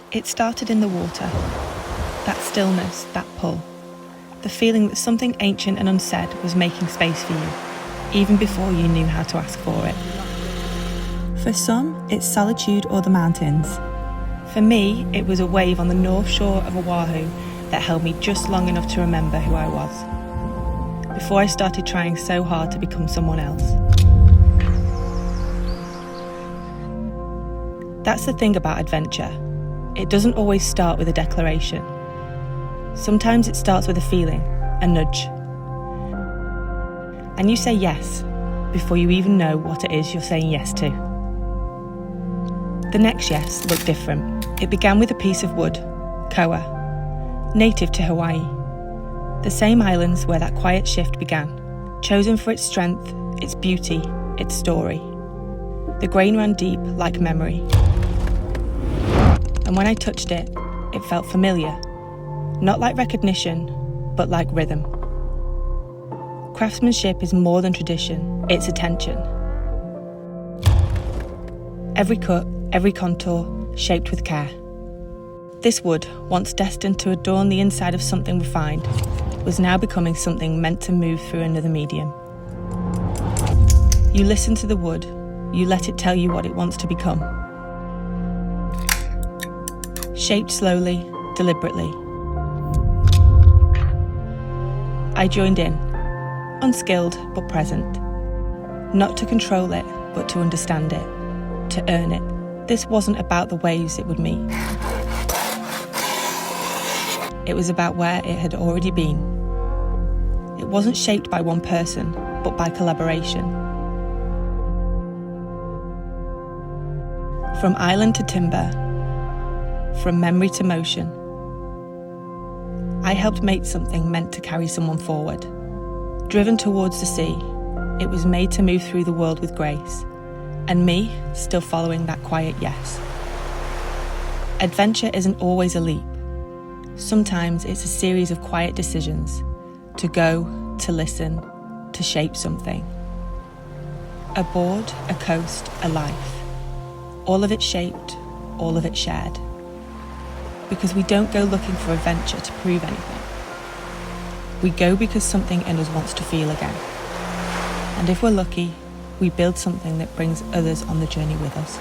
It started in the water. That stillness, that pull. The feeling that something ancient and unsaid was making space for you, even before you knew how to ask for it. For some, it's solitude or the mountains. For me, it was a wave on the north shore of Oahu that held me just long enough to remember who I was, before I started trying so hard to become someone else. That's the thing about adventure. It doesn't always start with a declaration. Sometimes it starts with a feeling, a nudge. And you say yes before you even know what it is you're saying yes to. The next yes looked different. It began with a piece of wood, koa, native to Hawaii. The same islands where that quiet shift began, chosen for its strength, its beauty, its story. The grain ran deep like memory. And when I touched it, it felt familiar. Not like recognition, but like rhythm. Craftsmanship is more than tradition, it's attention. Every cut, every contour, shaped with care. This wood, once destined to adorn the inside of something refined, was now becoming something meant to move through another medium. You listen to the wood, you let it tell you what it wants to become. Shaped slowly, deliberately. I joined in, unskilled but present. Not to control it, but to understand it, to earn it. This wasn't about the waves it would meet. It was about where it had already been. It wasn't shaped by one person, but by collaboration. From island to timber, from memory to motion, I helped make something meant to carry someone forward. Driven towards the sea, it was made to move through the world with grace, and me still following that quiet yes. Adventure isn't always a leap. Sometimes it's a series of quiet decisions, to go, to listen, to shape something. A board, a coast, a life. All of it shaped, all of it shared. Because we don't go looking for adventure to prove anything. We go because something in us wants to feel again. And if we're lucky, we build something that brings others on the journey with us.